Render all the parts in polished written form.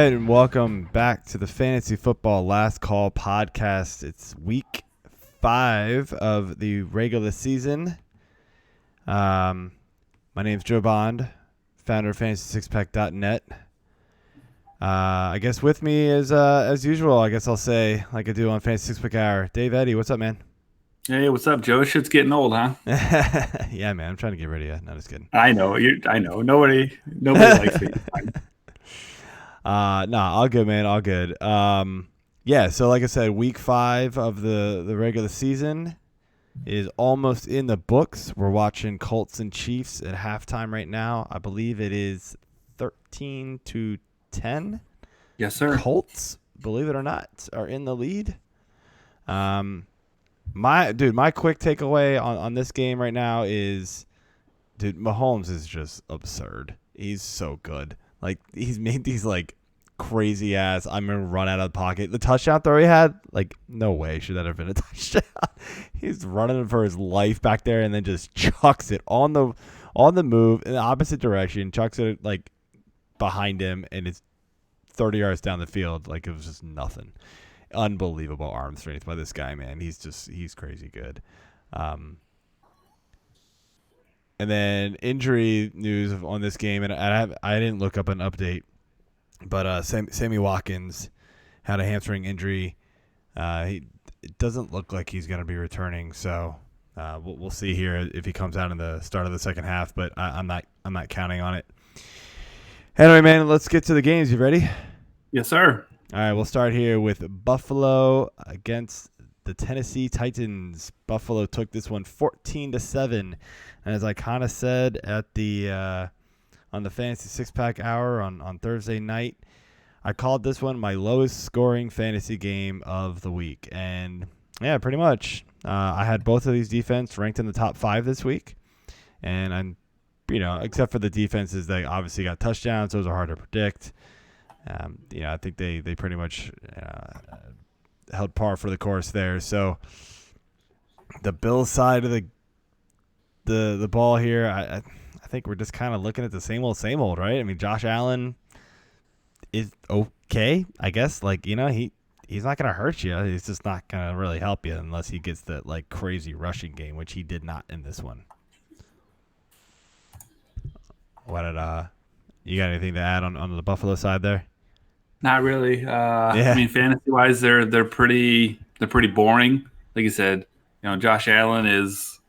right, and welcome back to the Fantasy Football Last Call podcast. It's week 5 of the regular season. My name's Joe Bond, founder of FantasySixPack.net. I guess with me is, as usual, I guess I'll say, like I do on Fantasy Six Pack Hour, Dave Eddy. What's up, man? Hey, what's up, Joe? Shit's getting old, huh? Yeah, man, I'm trying to get rid of you. No, just kidding. I know. I know. Nobody likes me. No, all good, man. All good. Yeah, so like I said, week 5 of the regular season is almost in the books. We're watching Colts and Chiefs at halftime right now. I believe it is 13-10. Yes, sir. Colts, believe it or not, are in the lead. My quick takeaway on this game right now is, dude, Mahomes is just absurd. He's so good. Like, he's made these, like, crazy ass, I'm going to run out of the pocket. The touchdown throw he had, like, no way should that have been a touchdown. He's running for his life back there and then just chucks it on the move in the opposite direction, chucks it, like, behind him, and it's 30 yards down the field. Like, it was just nothing. Unbelievable arm strength by this guy, man. He's crazy good. And then injury news on this game, and I didn't look up an update, but Sammy Watkins had a hamstring injury. It doesn't look like he's going to be returning, so we'll see here if he comes out in the start of the second half. But I'm not counting on it. Anyway, man, let's get to the games. You ready? Yes, sir. All right, we'll start here with Buffalo against the Tennessee Titans. Buffalo took this one 14-7, and as I kind of said at the on the Fantasy Six Pack Hour on Thursday night, I called this one my lowest scoring fantasy game of the week, and yeah, pretty much. I had both of these defense ranked in the top 5 this week, and I'm, except for the defenses, they obviously got touchdowns. Those are hard to predict. I think they pretty much held par for the course there. So the Bills side of the ball here, I think we're just kind of looking at the same old, right? I mean, Josh Allen is okay, I guess. Like, he's not going to hurt you. He's just not going to really help you unless he gets that, like, crazy rushing game, which he did not in this one. You got anything to add on the Buffalo side there? Not really. Yeah. I mean, fantasy wise, they're pretty boring. Like you said, Josh Allen is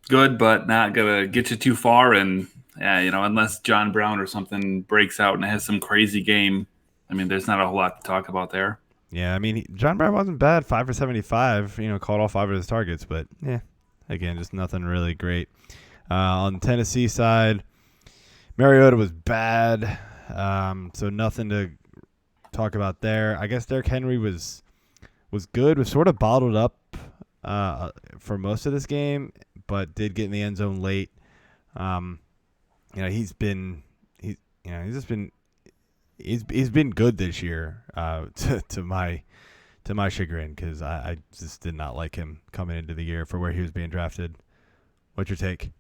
good, but not gonna get you too far. And unless John Brown or something breaks out and has some crazy game, I mean, there's not a whole lot to talk about there. Yeah, I mean, John Brown wasn't bad, 5 for 75. Caught all 5 of his targets, but yeah, again, just nothing really great. On the Tennessee side, Mariota was bad, so nothing to talk about there. I guess Derrick Henry was good, was sort of bottled up for most of this game, but did get in the end zone late. He's been good this year, to my chagrin, because I just did not like him coming into the year for where he was being drafted. What's your take?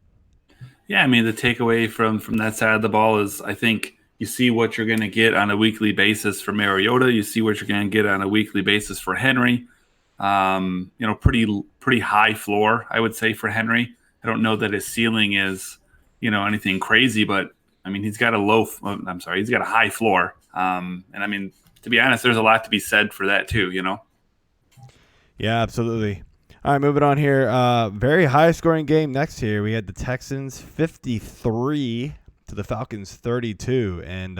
Yeah, I mean, the takeaway from that side of the ball is, I think you see what you're going to get on a weekly basis for Mariota. You see what you're going to get on a weekly basis for Henry. Pretty high floor, I would say, for Henry. I don't know that his ceiling is, anything crazy, but I mean, he's got a high floor. And I mean, to be honest, there's a lot to be said for that too, Yeah, absolutely. All right, moving on here. Very high-scoring game next here. We had the Texans 53 to the Falcons 32, and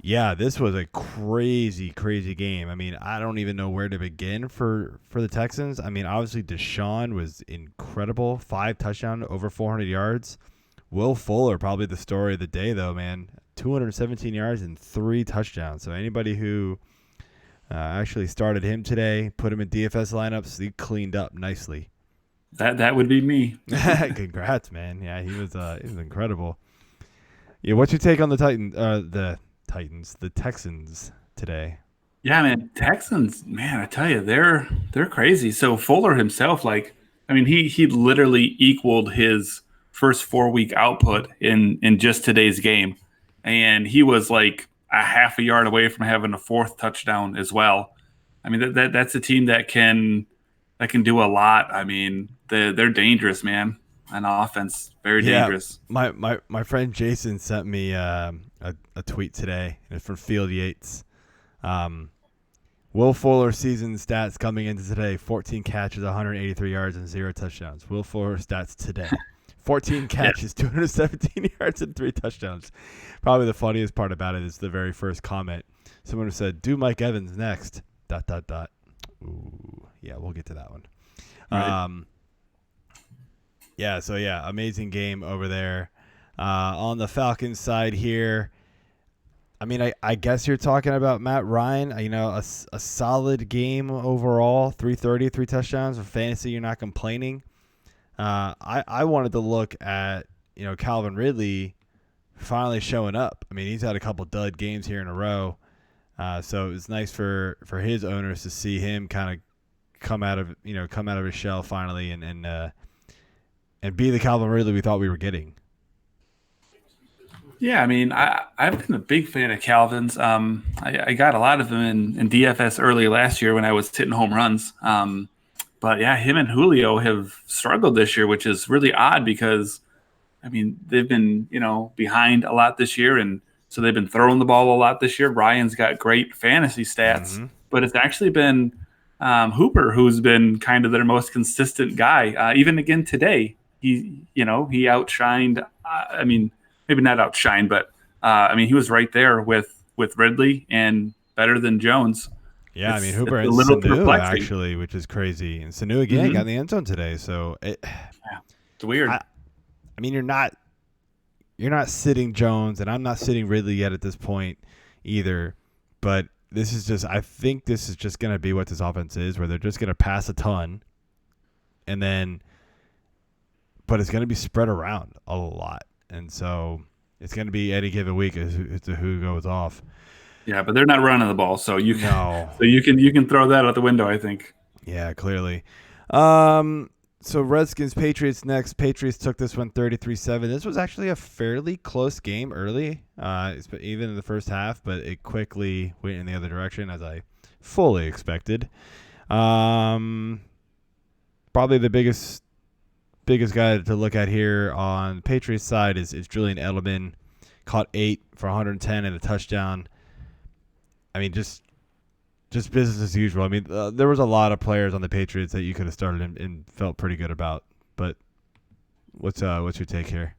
this was a crazy, crazy game. I mean, I don't even know where to begin for the Texans. I mean, obviously Deshaun was incredible, 5 touchdowns, over 400 yards. Will Fuller, probably the story of the day, though, man. 217 yards and 3 touchdowns. So anybody who actually started him today, put him in DFS lineups, he cleaned up nicely. That would be me. Congrats, man. Yeah, he was incredible. Yeah, what's your take on the Texans today? Yeah, man, Texans, man, I tell you, they're crazy. So Fuller himself, he literally equaled his first 4-week output in just today's game, and he was like, a half a yard away from having a fourth touchdown as well. I mean, that's a team that can do a lot. I mean, they're dangerous, man, on offense. Very Yeah, dangerous. my friend Jason sent me a tweet today. It's from Field Yates. Will Fuller season stats coming into today: 14 catches, 183 yards, and 0 touchdowns. Will Fuller stats today: 14 catches, 217 yards, and 3 touchdowns. Probably the funniest part about it is the very first comment. Someone said, "Do Mike Evans next." ... Ooh, yeah, we'll get to that one. Right. Yeah, so yeah, amazing game over there. On the Falcons side here, I mean, I guess you're talking about Matt Ryan. You know, a solid game overall, 330, 3 touchdowns. For fantasy, you're not complaining. I wanted to look at, Calvin Ridley finally showing up. I mean, he's had a couple dud games here in a row. So it was nice for his owners to see him kind of come out of his shell finally and be the Calvin Ridley we thought we were getting. Yeah, I mean, I've been a big fan of Calvin's. I got a lot of them in DFS early last year when I was hitting home runs. But yeah, him and Julio have struggled this year, which is really odd because, I mean, they've been, behind a lot this year, and so they've been throwing the ball a lot this year. Ryan's got great fantasy stats, but it's actually been Hooper who's been kind of their most consistent guy. Even again today, he outshined. I mean, maybe not outshined, but he was right there with Ridley and better than Jones. Yeah, Hooper and Sanu actually, which is crazy. And Sanu again got in the end zone today, so it's weird. You're not sitting Jones, and I'm not sitting Ridley yet at this point either. But I think this is just going to be what this offense is, where they're just going to pass a ton, but it's going to be spread around a lot. And so it's going to be any given week as to who goes off. Yeah, but they're not running the ball, so you can throw that out the window, I think. Yeah, clearly. So Redskins Patriots next. Patriots took this one 33-7. This was actually a fairly close game early, even in the first half, but it quickly went in the other direction as I fully expected. Probably the biggest guy to look at here on Patriots side is Julian Edelman. Caught 8 for 110 and a touchdown. I mean, just business as usual. I mean, there was a lot of players on the Patriots that you could have started and felt pretty good about. But what's your take here?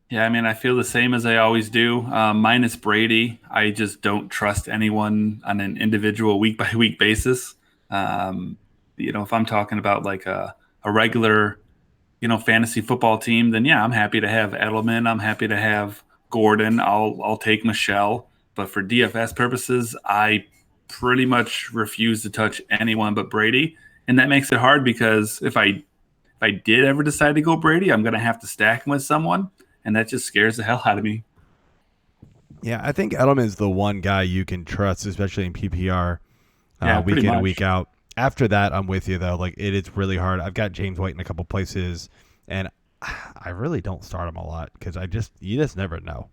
Yeah, I mean, I feel the same as I always do. Minus Brady, I just don't trust anyone on an individual week-by-week basis. If I'm talking about like a regular, fantasy football team, then yeah, I'm happy to have Edelman. I'm happy to have Gordon. I'll take Michelle. But for DFS purposes, I pretty much refuse to touch anyone but Brady. And that makes it hard because if I did ever decide to go Brady, I'm going to have to stack him with someone. And that just scares the hell out of me. Yeah, I think Edelman is the one guy you can trust, especially in PPR week in and week out. After that, I'm with you, though. Like, it is really hard. I've got James White in a couple places, and I really don't start him a lot because you just never know.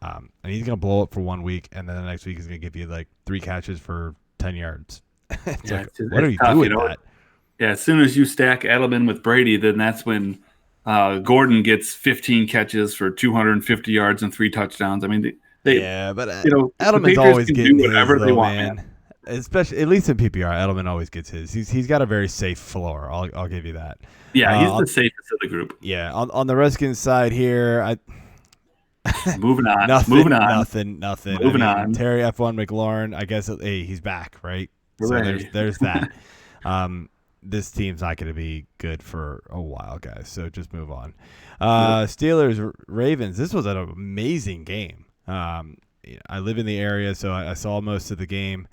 And he's going to blow up for 1 week, and then the next week he's going to give you like 3 catches for 10 yards. What are you doing with that? Yeah, as soon as you stack Edelman with Brady, then that's when Gordon gets 15 catches for 250 yards and 3 touchdowns. I mean, Edelman's always getting whatever they want, man. Especially, at least in PPR, Edelman always gets his. He's got a very safe floor. I'll give you that. Yeah, he's the safest of the group. Yeah, on the Redskins side here, Moving on. Nothing. Moving on. Terry F1 McLaurin, I guess, he's back, right? Hooray. So there's that. This team's not going to be good for a while, guys. So just move on. Steelers, Ravens. This was an amazing game. I live in the area, so I saw most of the game.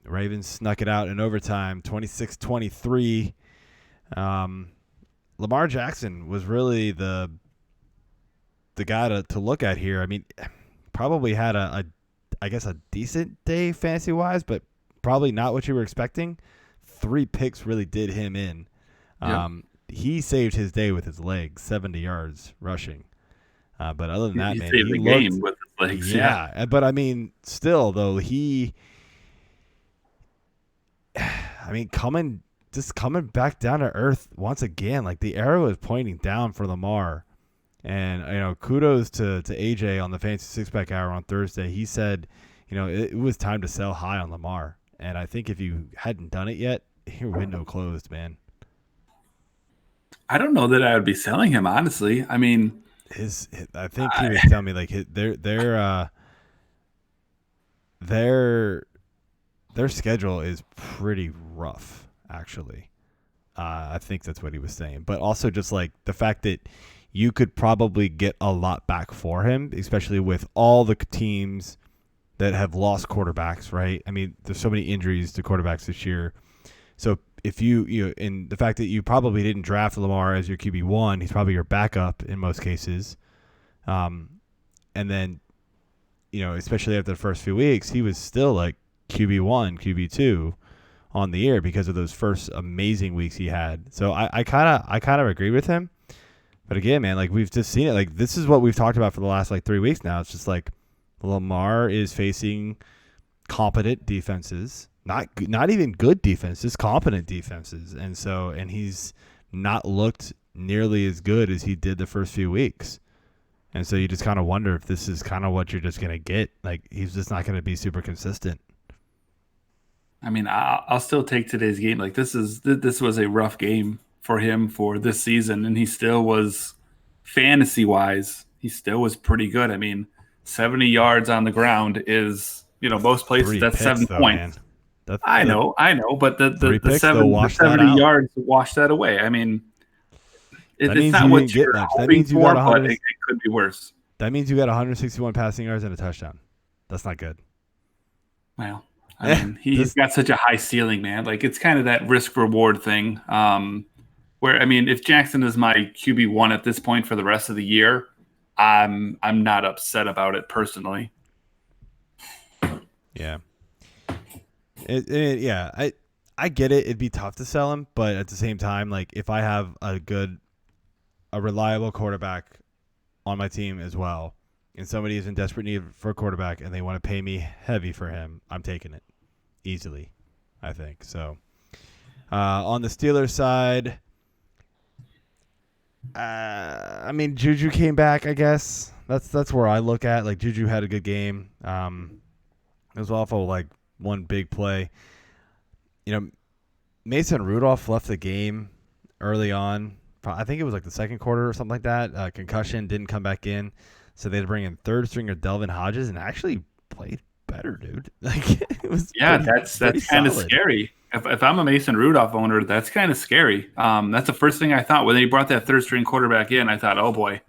Ravens snuck it out in overtime, 26-23. Lamar Jackson was really the guy to look at here. I mean, probably had a decent day fantasy-wise, but probably not what you were expecting. 3 picks really did him in. Yep. He saved his day with his legs, 70 yards rushing. But other than that, man, saved the game with legs. Yeah, but I mean, still though coming back down to earth once again. Like the arrow is pointing down for Lamar, and kudos to AJ on the Fantasy Six Pack Hour on Thursday. He said, it was time to sell high on Lamar, and I think if you hadn't done it yet, your window closed, man. I don't know that I would be selling him, honestly. I mean, I think he was telling me like their schedule is pretty rough, actually. I think that's what he was saying. But also just like the fact that you could probably get a lot back for him, especially with all the teams that have lost quarterbacks, right? I mean, there's so many injuries to quarterbacks this year. So if and the fact that you probably didn't draft Lamar as your QB1, he's probably your backup in most cases. And then, especially after the first few weeks, he was still like QB1, QB2 on the year because of those first amazing weeks he had. So I kind of agree with him. But again, man, like we've just seen it. Like this is what we've talked about for the last like 3 weeks now. It's just like Lamar is facing competent defenses, not even good defenses, competent defenses, and he's not looked nearly as good as he did the first few weeks. And so you just kind of wonder if this is kind of what you're just gonna get. Like he's just not gonna be super consistent. I mean, I'll still take today's game. Like this was a rough game for him for this season, and he still was, fantasy wise, he still was pretty good. I mean, 70 yards on the ground is, most places that's 7 points. I know, but the 70 yards wash that away. I mean, it's not what you're hoping for, but it could be worse. That means you got 161 passing yards and a touchdown. That's not good. Well, I mean, he's got such a high ceiling, man. Like it's kind of that risk reward thing. Where I mean, if Jackson is my QB1 at this point for the rest of the year, I'm not upset about it personally. Yeah. I get it. It'd be tough to sell him, but at the same time, like if I have a reliable quarterback on my team as well, and somebody is in desperate need for a quarterback and they want to pay me heavy for him, I'm taking it easily, I think. So on the Steelers side, I mean, Juju came back, I guess. That's where I look at. Like Juju had a good game. It was awful, like one big play. Mason Rudolph left the game early on. I think it was like the second quarter or something like that. Concussion, didn't come back in. So they had to bring in third stringer Delvin Hodges and actually played better, dude. Like it was that's kind of scary. If I'm a Mason Rudolph owner, that's kind of scary. That's the first thing I thought when they brought that third string quarterback in. I thought, oh boy,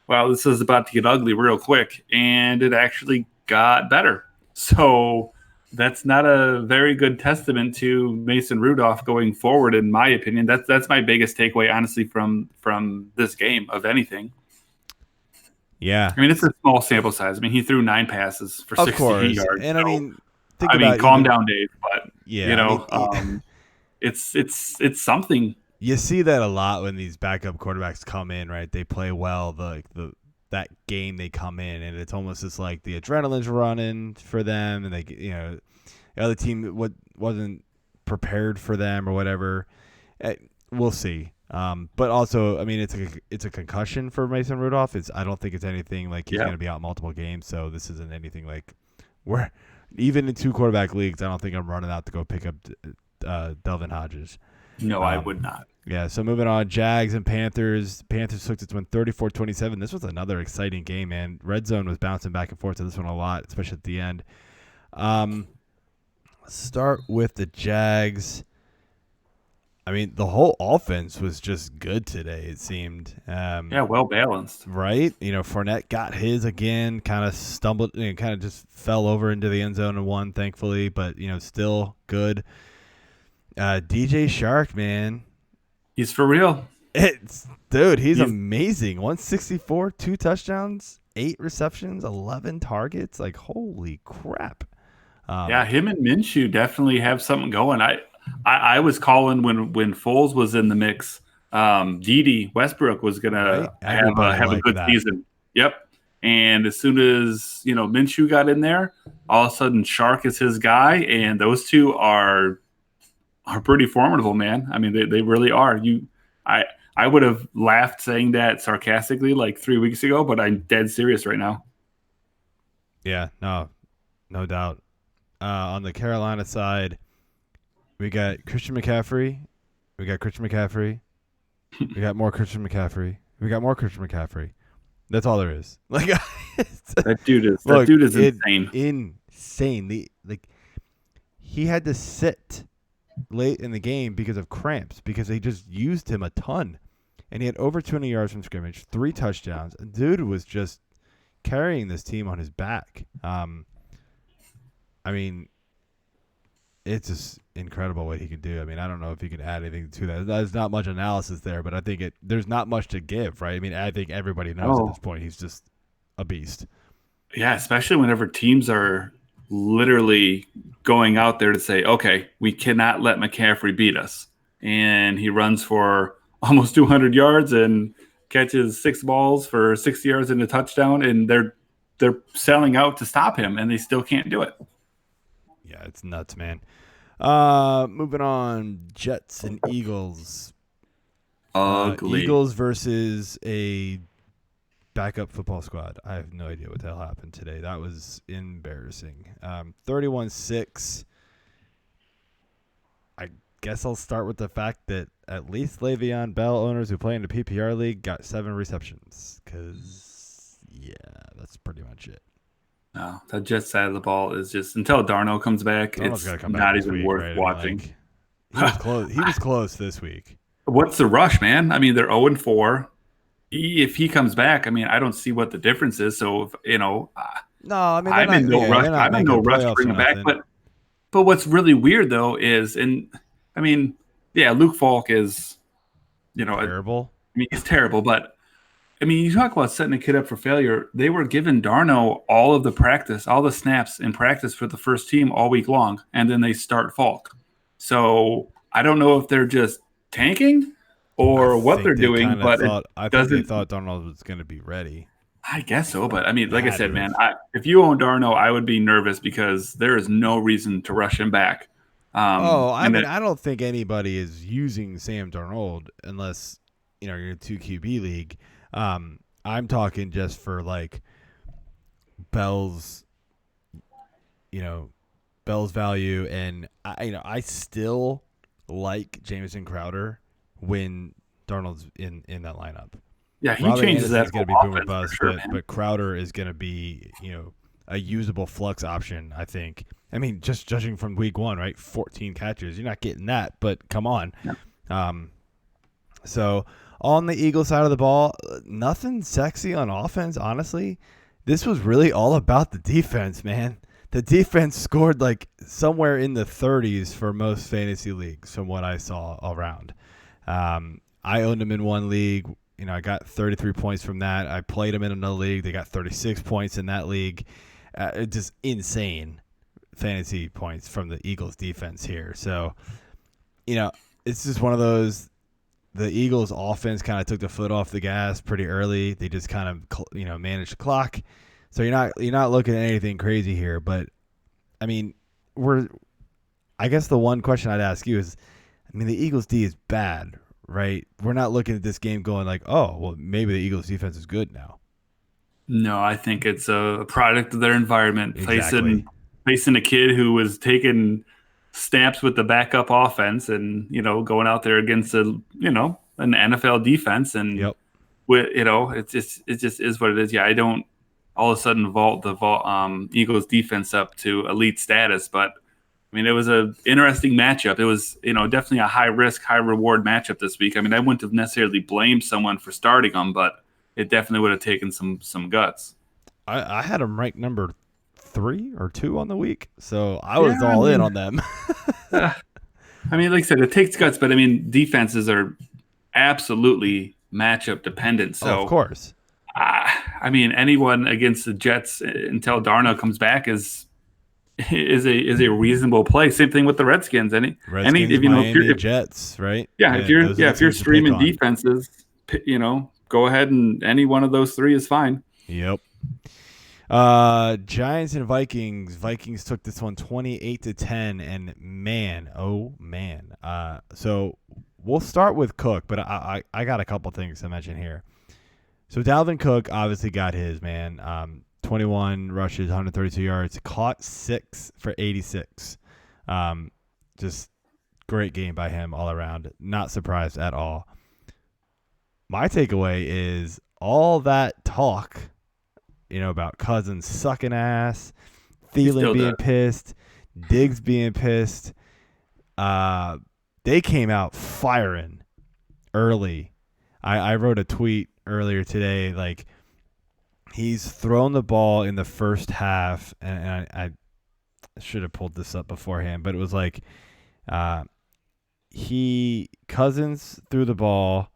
well, this is about to get ugly real quick, and it actually got better. So that's not a very good testament to Mason Rudolph going forward, in my opinion. That's my biggest takeaway, honestly, from this game of anything. Yeah. I mean, it's a small sample size. I mean, he threw 9 passes for 60 yards. And so, calm down, Dave. But it's something. You see that a lot when these backup quarterbacks come in, right? They play well that game they come in, and it's almost just like the adrenaline's running for them, and the other team wasn't prepared for them or whatever. We'll see. But also, I mean, it's a concussion for Mason Rudolph. I don't think it's anything like he's going to be out multiple games. So this isn't anything like where even in 2 quarterback leagues, I don't think I'm running out to go pick up Delvin Hodges. No, I would not. Yeah. So moving on, Jags and Panthers. Panthers took this one 34-27. This was another exciting game, man. Red zone was bouncing back and forth to this one a lot, especially at the end. Let's start with the Jags. I mean, the whole offense was just good today, it seemed. Well balanced. Right? Fournette got his again, kind of stumbled, kind of just fell over into the end zone and won, thankfully, but, still good. DJ Shark, man. He's for real. He's amazing. 164, 2 touchdowns, 8 receptions, 11 targets. Like, holy crap. Him and Minshew definitely have something going. I was calling when Foles was in the mix. Dede Westbrook was gonna have a good season. Yep, And as soon as, Minshew got in there, all of a sudden Shark is his guy. And those two are pretty formidable, man. I mean, they really are. I would have laughed saying that sarcastically like 3 weeks ago, but I'm dead serious right now. Yeah, no doubt. On the Carolina side, we got Christian McCaffrey. We got more Christian McCaffrey. We got more Christian McCaffrey. That's all there is. Like that dude is insane. Insane. He had to sit late in the game because of cramps, because they just used him a ton. And he had over 200 yards from scrimmage, 3 touchdowns. Dude was just carrying this team on his back. I mean, it's just incredible what he can do. I mean, I don't know if you can add anything to that. There's not much analysis there, but I think there's not much to give, right? I mean, I think everybody knows at this point he's just a beast. Yeah, especially whenever teams are literally going out there to say, okay, we cannot let McCaffrey beat us. And he runs for almost 200 yards and catches 6 balls for 60 yards and a touchdown, and they're selling out to stop him, and they still can't do it. Yeah, it's nuts, man. Moving on, Jets and Eagles. Ugly. Eagles versus a backup football squad. I have no idea what the hell happened today. That was embarrassing. 31-6. I guess I'll start with the fact that at least Le'Veon Bell owners who play in the PPR league got 7 receptions. Because, yeah, that's pretty much it. No, the Jets side of the ball is just, until Darnold comes back, it's not even worth watching. He was close. He was close this week. What's the rush, man? I mean, they're 0-4. If he comes back, I mean, I don't see what the difference is. So, no, I mean, I'm in no rush. I'm in no rush to bring him back. But what's really weird though is, Luke Falk is, terrible. I mean, he's terrible, but. I mean, you talk about setting a kid up for failure. They were giving Darno all of the practice, all the snaps in practice for the first team all week long, and then they start Falk. So I don't know if they're just tanking or what they're doing, but I think they thought Darnold was going to be ready. I guess so, but I mean, like I said, man, if you own Darno, I would be nervous because there is no reason to rush him back. I don't think anybody is using Sam Darnold unless you're in a 2 QB league. I'm talking just for like Bell's value, and I still like Jamison Crowder when Darnold's in that lineup. Yeah, he changes that. It's going to be boom or bust, but Crowder is going to be a usable flex option, I think. I mean, just judging from week 1, right? 14 catches, you're not getting that, but come on. Yeah. So. On the Eagles side of the ball, nothing sexy on offense, honestly. This was really all about the defense, man. The defense scored like somewhere in the 30s for most fantasy leagues from what I saw around. I owned them in one league. I got 33 points from that. I played them in another league. They got 36 points in that league. Just insane fantasy points from the Eagles defense here. So, it's just one of those. The Eagles offense kind of took the foot off the gas pretty early. They just kind of, managed the clock. So you're not looking at anything crazy here. But I mean, I guess the one question I'd ask you is, the Eagles D is bad, right? We're not looking at this game going like, oh, well, maybe the Eagles defense is good now. No, I think it's a product of their environment. Exactly. Facing a kid who was taking snaps with the backup offense and, going out there against an NFL defense. And, yep. it just is what it is. Yeah, I don't all of a sudden vault the Eagles defense up to elite status, but I mean, it was an interesting matchup. It was, definitely a high risk, high reward matchup this week. I mean, I wouldn't have necessarily blamed someone for starting them, but it definitely would have taken some guts. I had them ranked number 3 or 2 on the week, so I was all in on them. I mean, like I said, it takes guts, but I mean, defenses are absolutely matchup dependent. So of course, I mean, anyone against the Jets until Darno comes back is a reasonable play. Same thing with the Redskins. If Jets, right? Yeah, if you're streaming defenses, go ahead and any one of those 3 is fine. Yep. Giants and Vikings. Vikings took this one 28-10, and man, oh man. So we'll start with Cook, but I got a couple things to mention here. So Dalvin Cook obviously got his, man. 21 rushes, 132 yards, caught 6 for 86. Just great game by him all around. Not surprised at all. My takeaway is all that talk, about Cousins sucking ass, Thielen being pissed, Diggs being pissed. They came out firing early. I wrote a tweet earlier today, like, he's thrown the ball in the first half, and I should have pulled this up beforehand, but it was like Cousins threw the ball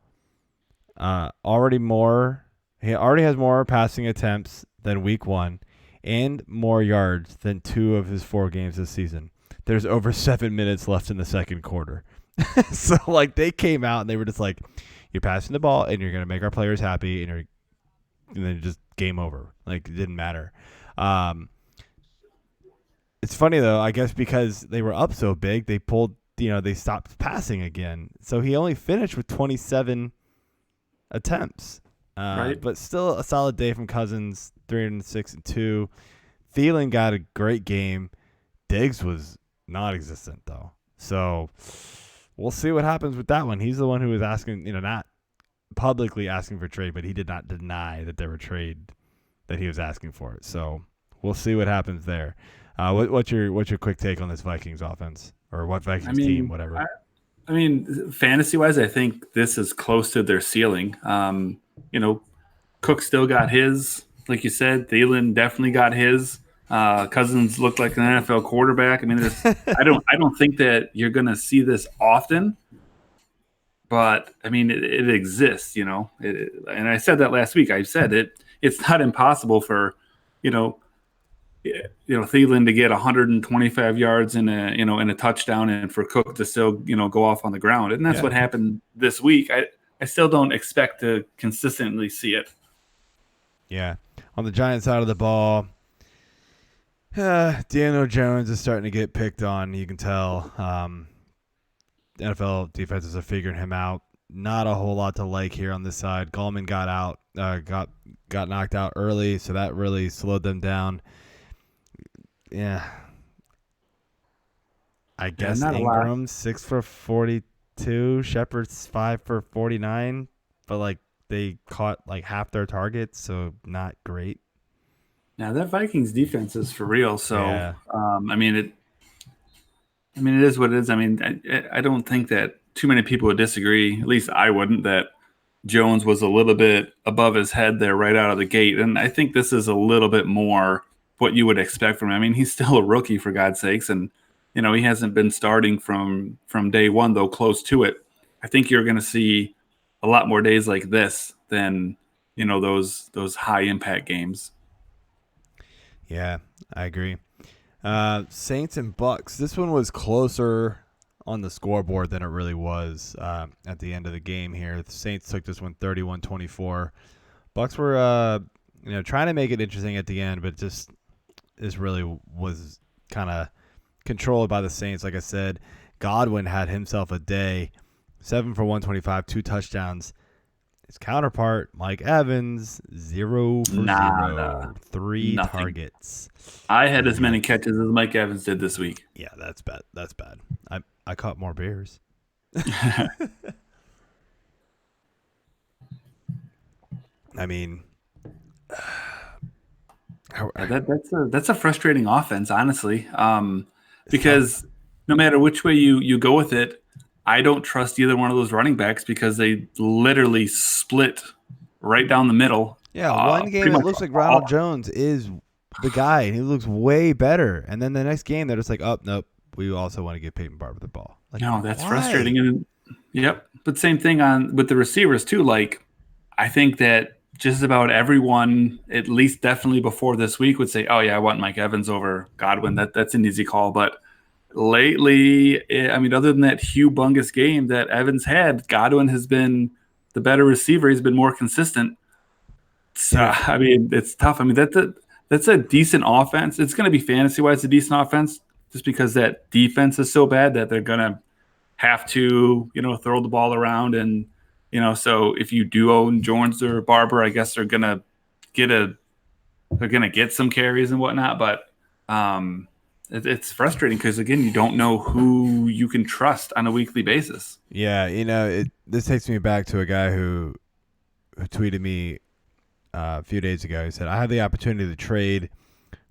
he already has more passing attempts than week 1 and more yards than 2 of his 4 games this season. There's over 7 minutes left in the second quarter. So, like, they came out and they were just like, you're passing the ball and you're going to make our players happy, and then just game over. Like, it didn't matter. It's funny, though, I guess because they were up so big, they pulled, they stopped passing again. So he only finished with 27 attempts. Right. But still a solid day from Cousins, 306 and 2. Thielen got a great game. Diggs was non-existent, though. So we'll see what happens with that one. He's the one who was asking, not publicly asking for trade, but he did not deny that there were trade that he was asking for it. So we'll see what happens there. What's your quick take on this Vikings offense, or what Vikings team, whatever? Fantasy-wise, I think this is close to their ceiling. Cook still got his, like you said. Thielen definitely got his. Cousins looked like an NFL quarterback. I don't think that you're going to see this often, but it exists, and I said that last week. I said it's not impossible for, Thielen to get 125 yards in a touchdown, and for Cook to still, go off on the ground. And that's what happened this week. I still don't expect to consistently see it. Yeah. On the Giants side of the ball, Daniel Jones is starting to get picked on. You can tell. NFL defenses are figuring him out. Not a whole lot to like here on this side. Gallman got knocked out early, so that really slowed them down. Yeah. I guess Ingram 6 for 42, Shepard's 5 for 49, but they caught half their targets, so not great. Now that Vikings defense is for real, so yeah. It is what it is. I don't think that too many people would disagree. At least I wouldn't, that Jones was a little bit above his head there right out of the gate, and I think this is a little bit more what you would expect from him. He's still a rookie, for God's sakes, and he hasn't been starting from day one, though close to it. I think you're going to see a lot more days like this than those high impact games. Yeah, I agree. Saints and Bucks. This one was closer on the scoreboard than it really was at the end of the game here. The Saints took this one 31-24. Bucks were trying to make it interesting at the end, but this really was kind of controlled by the Saints. Like I said, Godwin had himself a day, 7 for 125, 2 touchdowns. His counterpart, Mike Evans, 0 for 0, 3 nothing. Targets. I had as many catches as Mike Evans did this week. Yeah, that's bad. That's bad. I caught more bears. That's a frustrating offense, honestly, because no matter which way you go with it, I don't trust either one of those running backs because they literally split right down the middle. Yeah, one game it looks like Ronald Jones is the guy, and he looks way better. And then the next game, they're just like, oh, nope, we also want to give Peyton Barber the ball. No, that's frustrating. And yep, but same thing with the receivers too. I think that just about everyone, at least definitely before this week, would say, oh yeah, I want Mike Evans over Godwin. That's an easy call, but lately, other than that humongous game that Evans had, Godwin has been the better receiver. He's been more consistent. So, I mean, it's tough. I mean, that's a decent offense. It's going to be fantasy wise a decent offense, just because that defense is so bad that they're going to have to, throw the ball around. And, so if you do own Jones or Barber, I guess they're going to get some carries and whatnot. But it's frustrating because, again, you don't know who you can trust on a weekly basis. Yeah, this takes me back to a guy who tweeted me a few days ago. He said, I had the opportunity to trade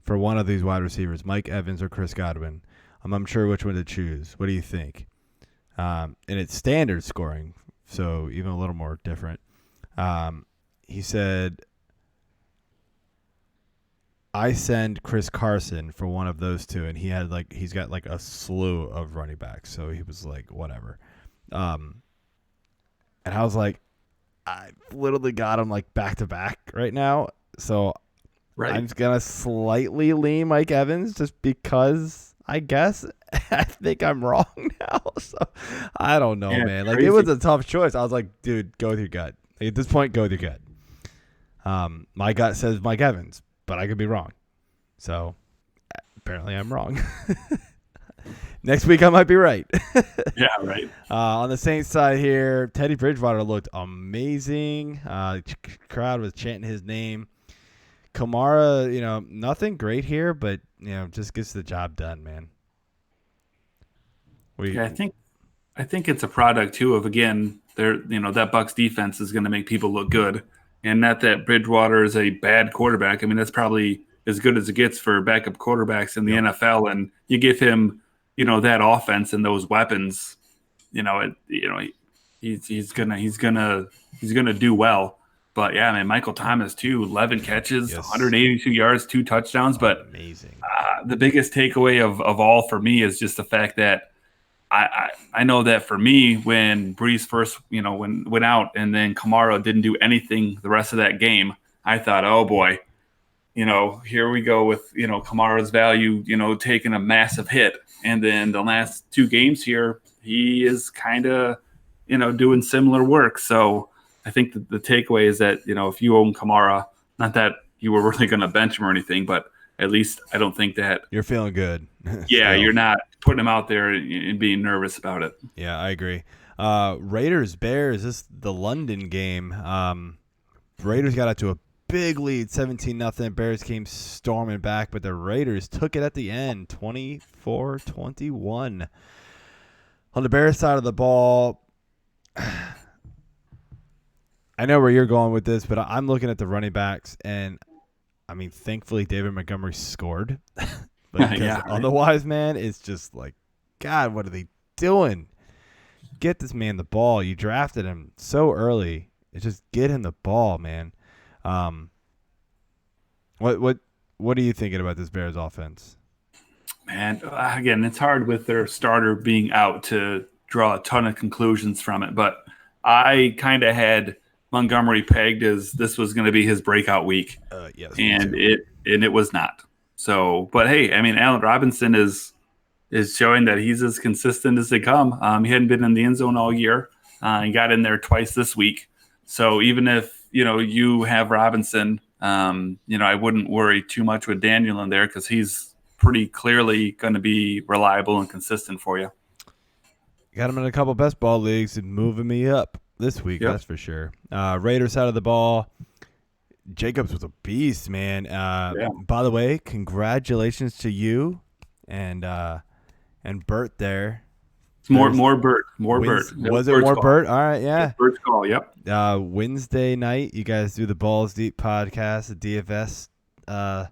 for one of these wide receivers, Mike Evans or Chris Godwin. I'm unsure which one to choose. What do you think? And it's standard scoring, so even a little more different. He said, I send Chris Carson for one of those two, and he's got like a slew of running backs, so he was like, whatever. And I was like, I literally got him like back to back right now, so Right. I'm gonna slightly lean Mike Evans just because I guess I think I'm wrong now. So I don't know, man. Like crazy. it was a tough choice. I was like, dude, go with your gut. Like, at this point, go with your gut. My gut says Mike Evans, but I could be wrong. So apparently I'm wrong. Next week I might be right. Yeah, right. On the Saints side here, Teddy Bridgewater looked amazing. Crowd was chanting his name. Kamara, nothing great here, but just gets the job done, man. Yeah, I think it's a product too of, again, that Bucs defense is going to make people look good, and not that Bridgewater is a bad quarterback. I mean, that's probably as good as it gets for backup quarterbacks in the NFL, and you give him that offense and those weapons, he's gonna do well. But yeah, man, Michael Thomas too, 11 catches, 182 yards, 2 touchdowns. But amazing. The biggest takeaway of all for me is just the fact that I know that for me, when Breeze first, went out, and then Kamara didn't do anything the rest of that game, I thought, oh boy, here we go with, Kamara's value, taking a massive hit. And then the last 2 games here, he is kind of, doing similar work. So I think that the takeaway is that, if you own Kamara, not that you were really going to bench him or anything, but at least I don't think that you're feeling good. Yeah, you're not putting him out there and being nervous about it. Yeah, I agree. Raiders, Bears, this is the London game. Raiders got out to a big lead, 17-0. Bears came storming back, but the Raiders took it at the end, 24-21. On the Bears side of the ball, I know where you're going with this, but I'm looking at the running backs, and I mean, thankfully David Montgomery scored. But Yeah, right. Otherwise, man, it's just like, God, what are they doing? Get this man the ball. You drafted him so early. It's just get him the ball, man. What are you thinking about this Bears offense? Man, again, it's hard with their starter being out to draw a ton of conclusions from it, but I kind of had Montgomery pegged as this was going to be his breakout week. Yes, and it was not. So, but hey, I mean, Allen Robinson is showing that he's as consistent as they come. He hadn't been in the end zone all year. He got in there twice this week. So even if you have Robinson, I wouldn't worry too much with Daniel in there, because he's pretty clearly going to be reliable and consistent for you. Got him in a couple best ball leagues and moving me up this week. Yep. That's for sure. Raiders side of the ball, Jacobs was a beast, man. By the way, congratulations to you and Bert there. More Bert. Was it more Bert? All right, yeah. Bert's call, yep. Wednesday night, you guys do the Balls Deep podcast, the DFS, the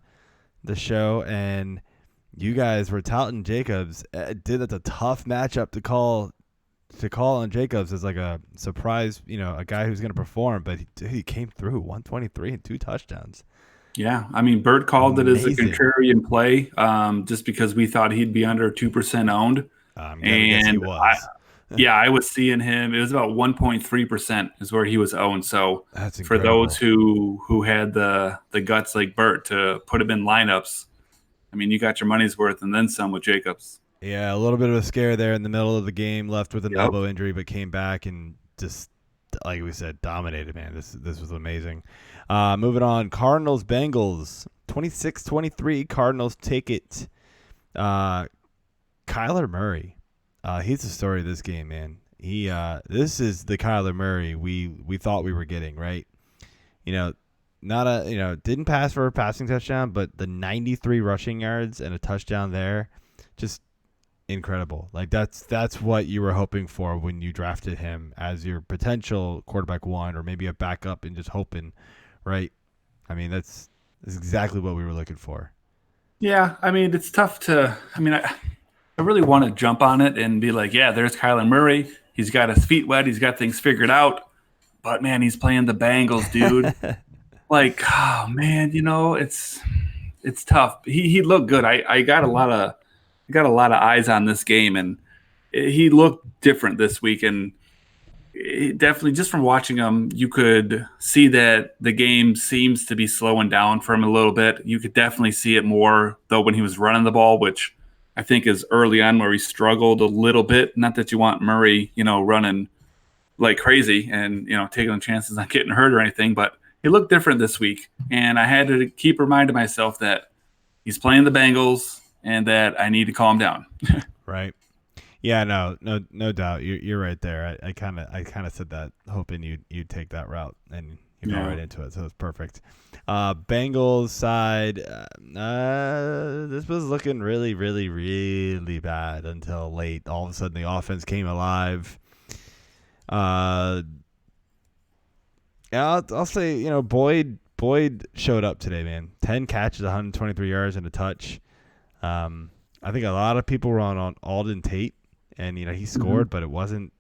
show, and you guys were touting Jacobs. That's a tough matchup to call on Jacobs as like a surprise, a guy who's going to perform, but he came through 123 and 2 touchdowns. Yeah, I mean, Bert called it as a contrarian play, just because we thought he'd be under 2% owned. And he was. I was seeing him. It was about 1.3% is where he was owned. So that's for those who had the guts like Bert to put him in lineups, I mean, you got your money's worth and then some with Jacobs. Yeah, a little bit of a scare there in the middle of the game, left with an elbow injury, but came back and just like we said, dominated, man. This was amazing. Moving on, Cardinals Bengals 26-23. Cardinals take it. Kyler Murray, he's the story of this game, man. This is the Kyler Murray we thought we were getting, right? Didn't pass for a passing touchdown, but the 93 rushing yards and a touchdown there, just incredible. Like that's what you were hoping for when you drafted him as your potential quarterback one, or maybe a backup and just hoping, right? I mean, that's exactly what we were looking for. Yeah, I mean, it's tough to. I mean, I really want to jump on it and be like, yeah, there's Kyler Murray. He's got his feet wet. He's got things figured out. But man, he's playing the Bengals, dude. Like, oh man, it's tough. He looked good. I got a lot of eyes on this game, and he looked different this week. And definitely, just from watching him, you could see that the game seems to be slowing down for him a little bit. You could definitely see it more though when he was running the ball, which I think is early on where he struggled a little bit. Not that you want Murray, running like crazy and taking chances on getting hurt or anything, but he looked different this week, and I had to keep reminding myself that he's playing the Bengals and that I need to calm down. Right. Yeah, no doubt. You're right there. I kind of said that hoping you'd take that route, and you got right into it, so it's perfect. Bengals side, this was looking really, really, really bad until late. All of a sudden, the offense came alive. I'll say, Boyd showed up today, man. 10 catches, 123 yards, and a touch. I think a lot of people were on Alden Tate, and he scored, but it wasn't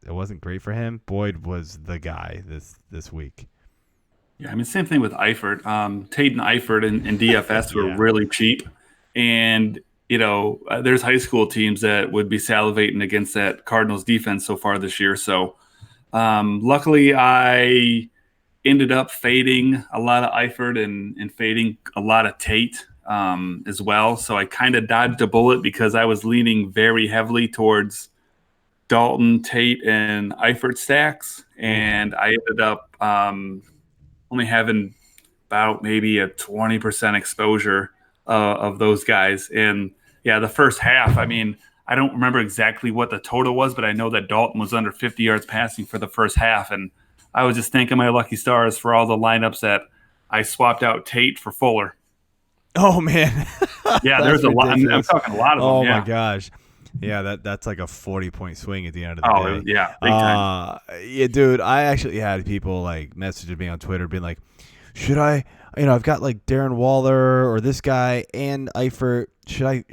great for him. Boyd was the guy this week. Yeah, I mean, same thing with Eifert. Tate and Eifert in DFS were really cheap, and there's high school teams that would be salivating against that Cardinals defense so far this year. So luckily, I ended up fading a lot of Eifert and fading a lot of Tate as well. So I kind of dodged a bullet because I was leaning very heavily towards Dalton, Tate, and Eifert stacks. And I ended up only having about maybe a 20% exposure of those guys. And yeah, the first half, I mean, I don't remember exactly what the total was, but I know that Dalton was under 50 yards passing for the first half. And I was just thanking my lucky stars for all the lineups that I swapped out Tate for Fuller. Oh, man. Yeah, there's a lot. I'm talking a lot of them. Oh, yeah. my gosh. Yeah, that's like a 40-point swing at the end of the day. Oh, yeah, big time. Yeah, dude, I actually had people like messaging me on Twitter being like, should I, I've got like Darren Waller or this guy and Eifert. Should I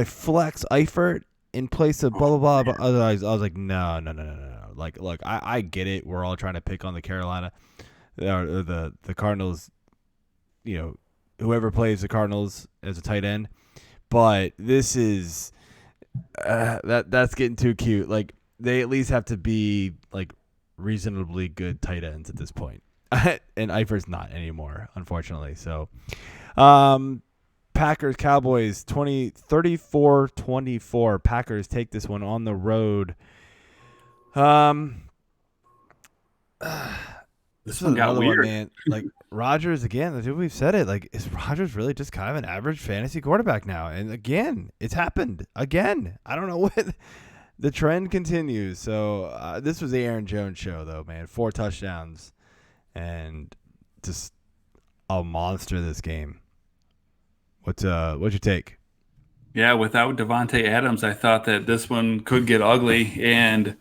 flex Eifert in place of blah, blah, blah? Otherwise, I was like, no. Like, look, I get it. We're all trying to pick on the Carolina or the Cardinals, whoever plays the Cardinals as a tight end. But this is that's getting too cute. Like, they at least have to be like reasonably good tight ends at this point. And Eifert's not anymore, unfortunately. So, Packers Cowboys 34-24. Packers take this one on the road. This one got weird, man. Like, Rodgers again. We've said it. Like, is Rodgers really just kind of an average fantasy quarterback now? And again, it's happened again. I don't know what the trend continues. So this was the Aaron Jones show, though, man. 4 touchdowns and just a monster this game. What's your take? Yeah, without Devontae Adams, I thought that this one could get ugly, and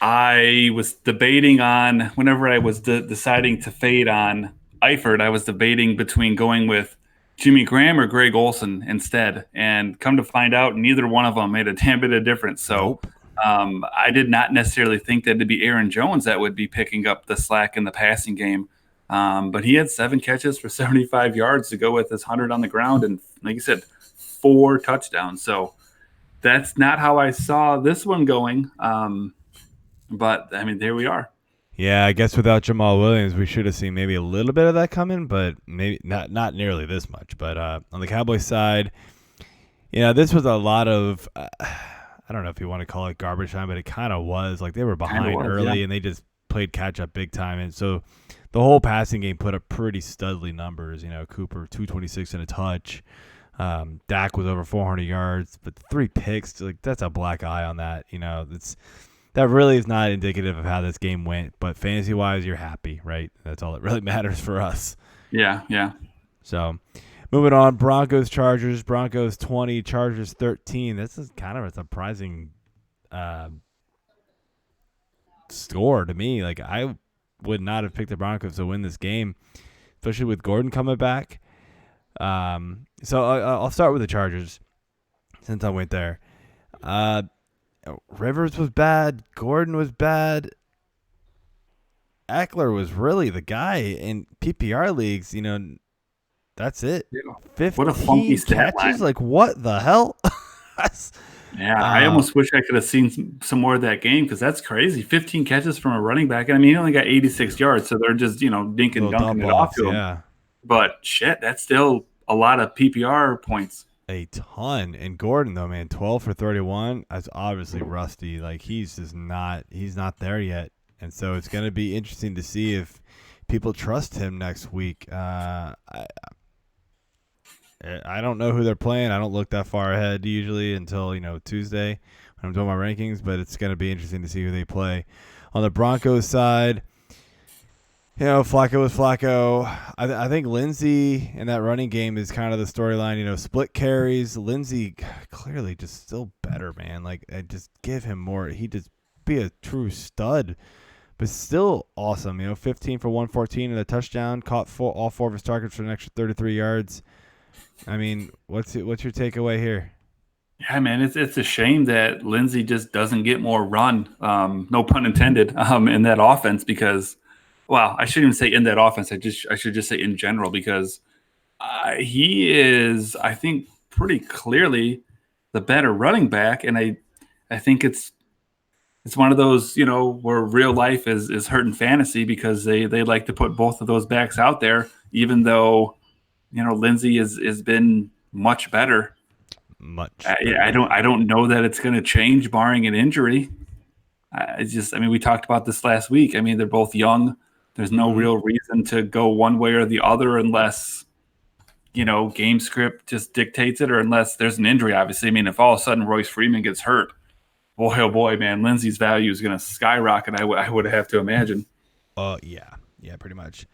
I was debating on whenever I was deciding to fade on Eifert, I was debating between going with Jimmy Graham or Greg Olsen instead, and come to find out, neither one of them made a damn bit of difference. So I did not necessarily think that it'd be Aaron Jones that would be picking up the slack in the passing game. But he had 7 catches for 75 yards to go with his 100 on the ground. And like you said, 4 touchdowns. So that's not how I saw this one going. But I mean, there we are. Yeah, I guess without Jamal Williams, we should have seen maybe a little bit of that coming, but maybe not nearly this much. But on the Cowboys side, this was a lot of I don't know if you want to call it garbage time, but it kind of was. Like, they were Kind of behind was, early, yeah. and they just played catch-up big time. And so the whole passing game put up pretty studly numbers. Cooper, 226 and a touch. Dak was over 400 yards, but 3 picks, like, that's a black eye on that. That really is not indicative of how this game went. But fantasy-wise, you're happy, right? That's all that really matters for us. Yeah, yeah. So, moving on, Broncos, Chargers. Broncos 20, Chargers 13. This is kind of a surprising score to me. Like, I would not have picked the Broncos to win this game, especially with Gordon coming back. So I'll start with the Chargers since I went there. Rivers was bad. Gordon was bad. Eckler was really the guy in PPR leagues. That's it. Yeah. 15 What a funky stat catches? line. Like, what the hell? Yeah, I almost wish I could have seen some more of that game because that's crazy. 15 catches from a running back. I mean, he only got 86 yards, so they're just, dink and little dunking dump it off offs, to him. yeah. But shit, that's still a lot of PPR points. A ton. And Gordon, though, man, 12 for 31. That's obviously rusty. Like, he's not there yet. And so it's going to be interesting to see if people trust him next week. I don't know who they're playing. I don't look that far ahead usually until, Tuesday when I'm doing my rankings, but it's going to be interesting to see who they play. On the Broncos side, Flacco was Flacco. I think Lindsey in that running game is kind of the storyline. Split carries. Lindsey clearly just still better, man. Like, just give him more. He just be a true stud, but still awesome. 15 for 114 and a touchdown. Caught all 4 of his targets for an extra 33 yards. I mean, what's your takeaway here? Yeah, man, it's a shame that Lindsey just doesn't get more run. No pun intended. In that offense because. Well, I shouldn't even say in that offense. I should just say in general because he is, I think, pretty clearly the better running back, and I think it's one of those where real life is hurting fantasy because they like to put both of those backs out there, even though Lindsey has been much better. I don't know that it's going to change barring an injury. We talked about this last week. I mean, they're both young. There's no real reason to go one way or the other unless, game script just dictates it or unless there's an injury, obviously. I mean, if all of a sudden Royce Freeman gets hurt, boy, oh boy, man, Lindsey's value is going to skyrocket, I would have to imagine. Yeah, pretty much.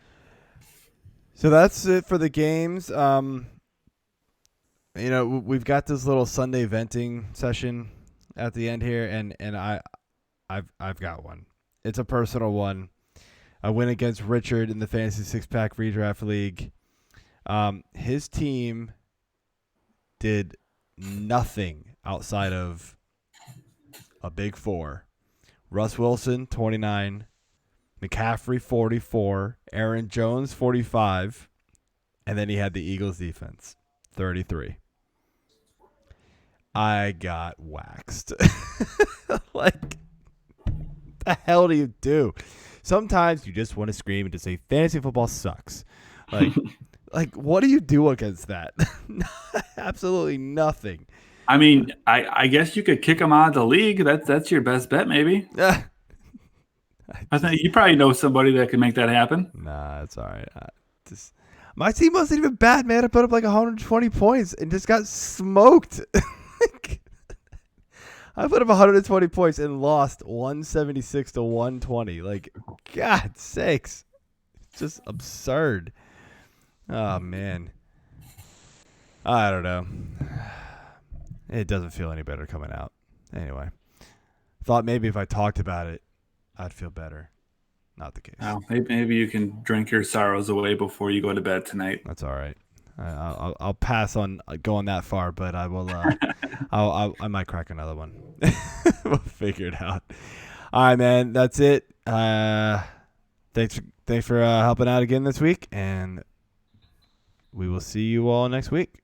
So that's it for the games. We've got this little Sunday venting session at the end here, and I've got one. It's a personal one. I went against Richard in the Fantasy Six-Pack Redraft League. His team did nothing outside of a big 4. Russ Wilson, 29. McCaffrey, 44. Aaron Jones, 45. And then he had the Eagles defense, 33. I got waxed. Like, the hell do you do? Sometimes you just want to scream and just say, fantasy football sucks. Like, what do you do against that? Absolutely nothing. I mean, I guess you could kick him out of the league. That's your best bet, maybe. I think you probably know somebody that can make that happen. Nah, it's all right. My team wasn't even bad, man. I put up like 120 points and just got smoked. I put up 120 points and lost 176 to 120. Like, God sakes. It's just absurd. Oh, man. I don't know. It doesn't feel any better coming out. Anyway. Thought maybe if I talked about it, I'd feel better. Not the case. Oh, maybe you can drink your sorrows away before you go to bed tonight. That's all right. I'll pass on going that far, but I will. I might crack another one. We'll figure it out. All right, man. That's it. Thanks for helping out again this week, and we will see you all next week.